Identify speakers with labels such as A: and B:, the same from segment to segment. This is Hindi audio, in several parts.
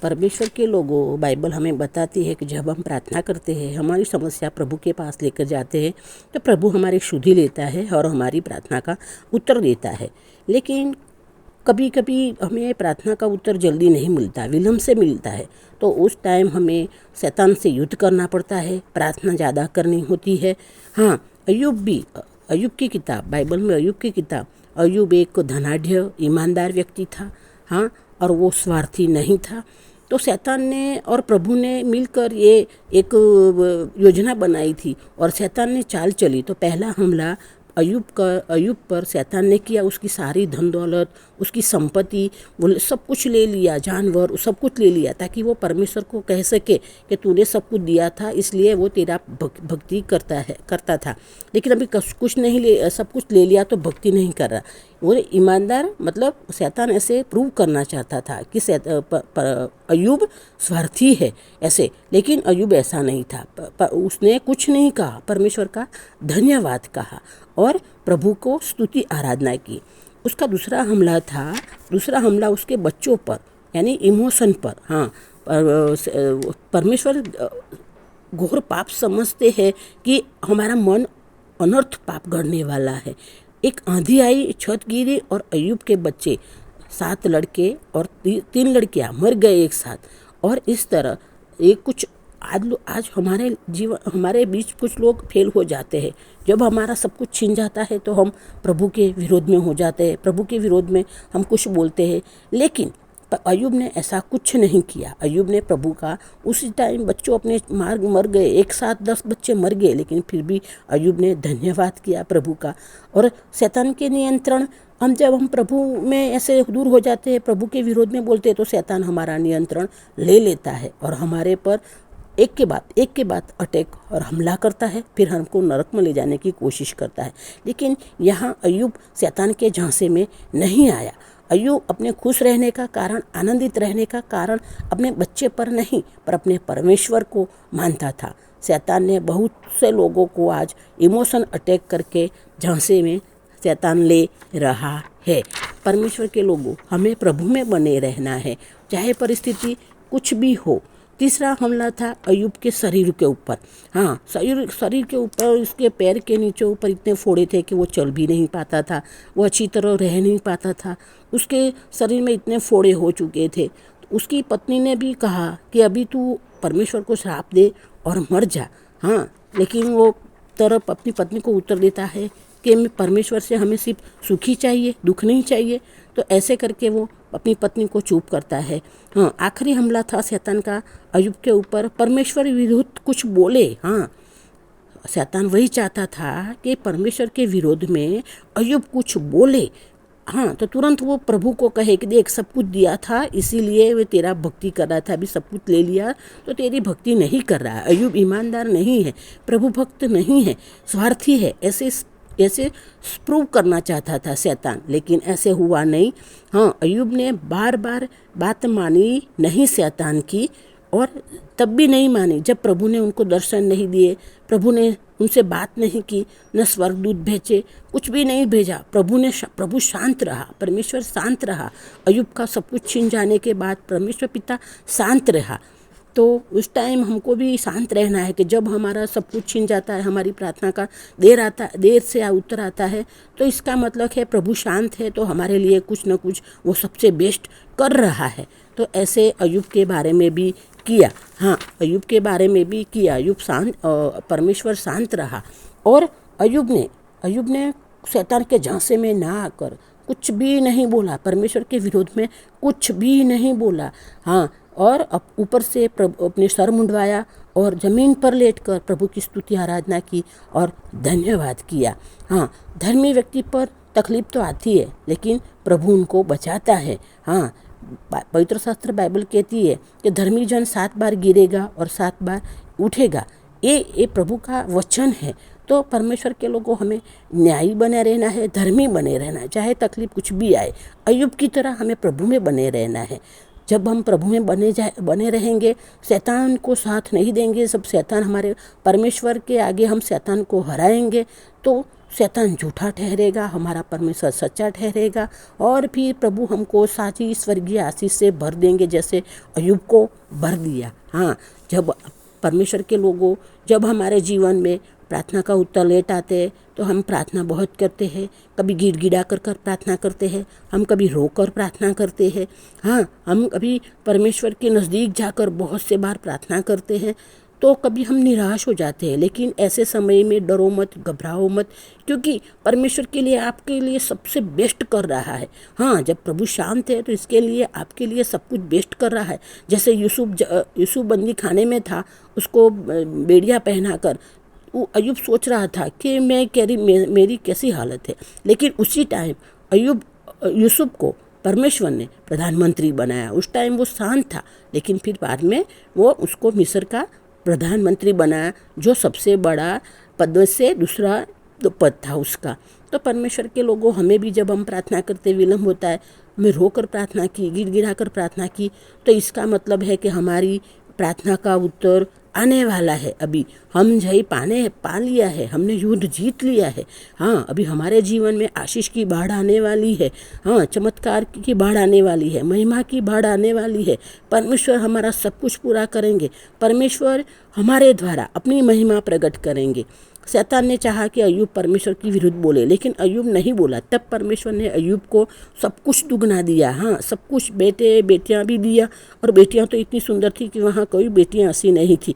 A: परमेश्वर के लोगों, बाइबल हमें बताती है कि जब हम प्रार्थना करते हैं, हमारी समस्या प्रभु के पास लेकर जाते हैं, तो प्रभु हमारी सुधि लेता है और हमारी प्रार्थना का उत्तर देता है। लेकिन कभी कभी हमें प्रार्थना का उत्तर जल्दी नहीं मिलता, विलम्ब से मिलता है। तो उस टाइम हमें शैतान से युद्ध करना पड़ता है, प्रार्थना ज़्यादा करनी होती है। हाँ, अय्यूब की किताब, बाइबल में अय्यूब की किताब, अय्यूब एक धनाढ्य ईमानदार व्यक्ति था। हाँ, और वो स्वार्थी नहीं था। तो शैतान ने और प्रभु ने मिलकर ये एक योजना बनाई थी और शैतान ने चाल चली। तो पहला हमला अय्यूब पर शैतान ने किया। उसकी सारी धन दौलत, उसकी संपत्ति, वो सब कुछ ले लिया, जानवर सब कुछ ले लिया, ताकि वो परमेश्वर को कह सके कि तूने सब कुछ दिया था, इसलिए वो तेरा भक्ति करता था। लेकिन अभी कुछ नहीं ले, सब कुछ ले लिया तो भक्ति नहीं कर रहा। वो ईमानदार, मतलब शैतान ऐसे प्रूव करना चाहता था कि अय्यूब स्वार्थी है ऐसे। लेकिन अय्यूब ऐसा नहीं था। उसने कुछ नहीं कहा, परमेश्वर का धन्यवाद कहा और प्रभु को स्तुति आराधना की। उसका दूसरा हमला उसके बच्चों पर, यानी इमोशन पर। हाँ, परमेश्वर घोर पाप समझते हैं कि हमारा मन अनर्थ पाप गढ़ने वाला है। एक आंधी आई, छत गिरी और अय्यूब के बच्चे, 7 लड़के और 3 लड़कियां मर गए एक साथ। और इस तरह ये कुछ आज हमारे बीच कुछ लोग फेल हो जाते हैं। जब हमारा सब कुछ छीन जाता है तो हम प्रभु के विरोध में हो जाते हैं, प्रभु के विरोध में हम कुछ बोलते हैं। लेकिन अय्यूब ने ऐसा कुछ नहीं किया। अय्यूब ने प्रभु का, उसी टाइम बच्चों अपने मर गए, एक साथ 10 बच्चे मर गए, लेकिन फिर भी अय्यूब ने धन्यवाद किया प्रभु का। और शैतान के नियंत्रण, जब हम प्रभु में ऐसे दूर हो जाते हैं, प्रभु के विरोध में बोलते हैं, तो शैतान हमारा नियंत्रण ले लेता है और हमारे पर एक के बाद अटैक और हमला करता है। फिर हमको नरक में ले जाने की कोशिश करता है। लेकिन यहाँ अय्यूब शैतान के झांसे में नहीं आया। अय्यूब अपने खुश रहने का कारण, आनंदित रहने का कारण अपने बच्चे पर नहीं, पर अपने परमेश्वर को मानता था। शैतान ने बहुत से लोगों को आज इमोशन अटैक करके झांसे में शैतान ले रहा है। परमेश्वर के लोगों, हमें प्रभु में बने रहना है, चाहे परिस्थिति कुछ भी हो। तीसरा हमला था अय्यूब के शरीर के ऊपर। हाँ, शरीर के ऊपर, उसके पैर के नीचे ऊपर इतने फोड़े थे कि वो चल भी नहीं पाता था, वो अच्छी तरह रह नहीं पाता था। उसके शरीर में इतने फोड़े हो चुके थे। उसकी पत्नी ने भी कहा कि अभी तू परमेश्वर को श्राप दे और मर जा। हाँ, लेकिन वो तरफ अपनी पत्नी को उत्तर देता है कि परमेश्वर से हमें सिर्फ सुख ही चाहिए, दुख नहीं चाहिए। तो ऐसे करके वो अपनी पत्नी को चुप करता है। हाँ, आखिरी हमला था शैतान का अय्यूब के ऊपर, परमेश्वर विरुद्ध कुछ बोले। हाँ, शैतान वही चाहता था कि परमेश्वर के विरोध में अय्यूब कुछ बोले। हाँ, तो तुरंत वो प्रभु को कहे कि देख, सब कुछ दिया था, इसीलिए वे तेरा भक्ति कर रहा था, अभी सब कुछ ले लिया तो तेरी भक्ति नहीं कर रहा है। अय्यूब ईमानदार नहीं है, प्रभु भक्त नहीं है, स्वार्थी है, ऐसे प्रूव करना चाहता था शैतान। लेकिन ऐसे हुआ नहीं। हाँ, अय्यूब ने बार बार बात मानी नहीं शैतान की, और तब भी नहीं मानी जब प्रभु ने उनको दर्शन नहीं दिए, प्रभु ने उनसे बात नहीं की, न स्वर्गदूत भेजे, कुछ भी नहीं भेजा। प्रभु शांत रहा, परमेश्वर शांत रहा। अय्यूब का सब कुछ छीन जाने के बाद परमेश्वर पिता शांत रहा। तो उस टाइम हमको भी शांत रहना है कि जब हमारा सब कुछ छीन जाता है, हमारी प्रार्थना का देर से उत्तर आता है, तो इसका मतलब है प्रभु शांत है, तो हमारे लिए कुछ न कुछ वो सबसे बेस्ट कर रहा है। तो ऐसे अय्यूब के बारे में भी किया। हाँ, अय्यूब के बारे में भी किया। अय्यूब परमेश्वर शांत रहा और अय्यूब ने शैतान के झांसे में ना आकर कुछ भी नहीं बोला, परमेश्वर के विरोध में कुछ भी नहीं बोला। हाँ, और ऊपर से अपने सर मुंडवाया और ज़मीन पर लेटकर प्रभु की स्तुति आराधना की और धन्यवाद किया। हाँ, धर्मी व्यक्ति पर तकलीफ तो आती है, लेकिन प्रभु उनको बचाता है। हाँ, पवित्र शास्त्र बाइबल कहती है कि धर्मी जन 7 बार गिरेगा और 7 बार उठेगा। ये प्रभु का वचन है। तो परमेश्वर के लोगों, हमें न्यायी बने रहना है, धर्मी बने रहना है, चाहे तकलीफ कुछ भी आए। अय्यूब की तरह हमें प्रभु में बने रहना है। जब हम प्रभु में बने रहेंगे, शैतान को साथ नहीं देंगे, सब शैतान हमारे परमेश्वर के आगे हम शैतान को हराएंगे, तो शैतान झूठा ठहरेगा, हमारा परमेश्वर सच्चा ठहरेगा और फिर प्रभु हमको साची स्वर्गीय आशीष से भर देंगे, जैसे अय्यूब को भर दिया। हाँ, जब परमेश्वर के लोगों, जब हमारे जीवन में प्रार्थना का उत्तर लेट आते हैं तो हम प्रार्थना बहुत करते हैं, कभी गिड़गिड़ा कर प्रार्थना करते हैं, हम कभी रो कर प्रार्थना करते हैं। हाँ, हम कभी परमेश्वर के नज़दीक जाकर बहुत से बार प्रार्थना करते हैं, तो कभी हम निराश हो जाते हैं। लेकिन ऐसे समय में डरो मत, घबराओ मत, क्योंकि परमेश्वर के लिए आपके लिए सबसे बेस्ट कर रहा है। हाँ, जब प्रभु शांत है तो इसके लिए आपके लिए सब कुछ बेस्ट कर रहा है। जैसे यूसुफ बंदी खाने में था, उसको बेड़िया पहनाकर वो अय्यूब सोच रहा था कि मेरी कैसी हालत है, लेकिन उसी टाइम यूसुफ को परमेश्वर ने प्रधानमंत्री बनाया। उस टाइम वो शांत था, लेकिन फिर बाद में वो उसको मिस्र का प्रधानमंत्री बनाया, जो सबसे बड़ा पद से दूसरा पद था उसका। तो परमेश्वर के लोगों, हमें भी जब हम प्रार्थना करते विलम्ब होता है, हमें रोकर प्रार्थना की, गिड़गिड़ा कर प्रार्थना की, तो इसका मतलब है कि हमारी प्रार्थना का उत्तर आने वाला है। अभी हम जय पा लिया है, हमने युद्ध जीत लिया है। हाँ, अभी हमारे जीवन में आशीष की बाढ़ आने वाली है। हाँ, चमत्कार की बाढ़ आने वाली है, महिमा की बाढ़ आने वाली है। परमेश्वर हमारा सब कुछ पूरा करेंगे, परमेश्वर हमारे द्वारा अपनी महिमा प्रकट करेंगे। शैतान ने चाहा कि अय्यूब परमेश्वर की विरुद्ध बोले, लेकिन अय्यूब नहीं बोला। तब परमेश्वर ने अय्यूब को सब कुछ दुगना दिया। हाँ, सब कुछ, बेटे बेटियां भी दिया, और बेटियां तो इतनी सुंदर थी कि वहाँ कोई बेटियां ऐसी नहीं थी।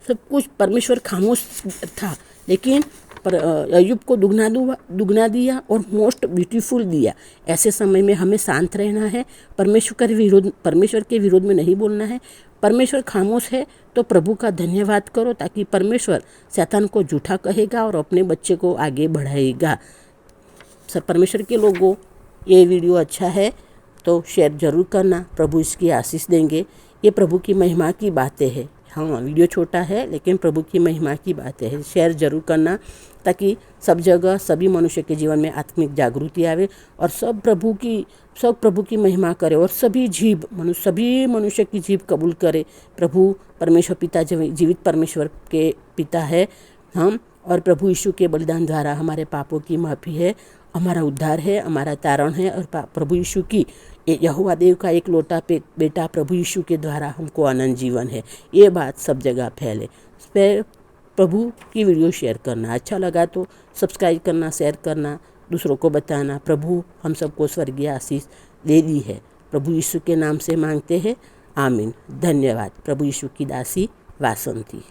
A: सब कुछ परमेश्वर खामोश था, लेकिन अय्यूब को दुगना दिया और मोस्ट ब्यूटीफुल दिया। ऐसे समय में हमें शांत रहना है, परमेश्वर के विरोध में नहीं बोलना है। परमेश्वर खामोश है तो प्रभु का धन्यवाद करो, ताकि परमेश्वर शैतान को झूठा कहेगा और अपने बच्चे को आगे बढ़ाएगा। सब परमेश्वर के लोगों, ये वीडियो अच्छा है तो शेयर ज़रूर करना, प्रभु इसकी आशीष देंगे। ये प्रभु की महिमा की बातें हैं। हाँ, वीडियो छोटा है लेकिन प्रभु की महिमा की बातें हैं। शेयर जरूर करना, ताकि सब जगह सभी मनुष्य के जीवन में आत्मिक जागृति आवे और सब प्रभु की महिमा करे, और सभी मनुष्य की जीभ कबूल करे। प्रभु परमेश्वर पिता जीवित परमेश्वर के पिता है हम, और प्रभु यीशु के बलिदान द्वारा हमारे पापों की माफ़ी है, हमारा उद्धार है, हमारा तारण है। और प्रभु यीशु की यहोवा देव का एक लौटा बेटा प्रभु यीशु के द्वारा हमको अनंत जीवन है। ये बात सब जगह फैले। इस पर प्रभु की वीडियो शेयर करना, अच्छा लगा तो सब्सक्राइब करना, शेयर करना, दूसरों को बताना। प्रभु हम सबको स्वर्गीय आशीष दे दी है। प्रभु यीशु के नाम से मांगते हैं, आमीन। धन्यवाद। प्रभु यीशु की दासी वासंती।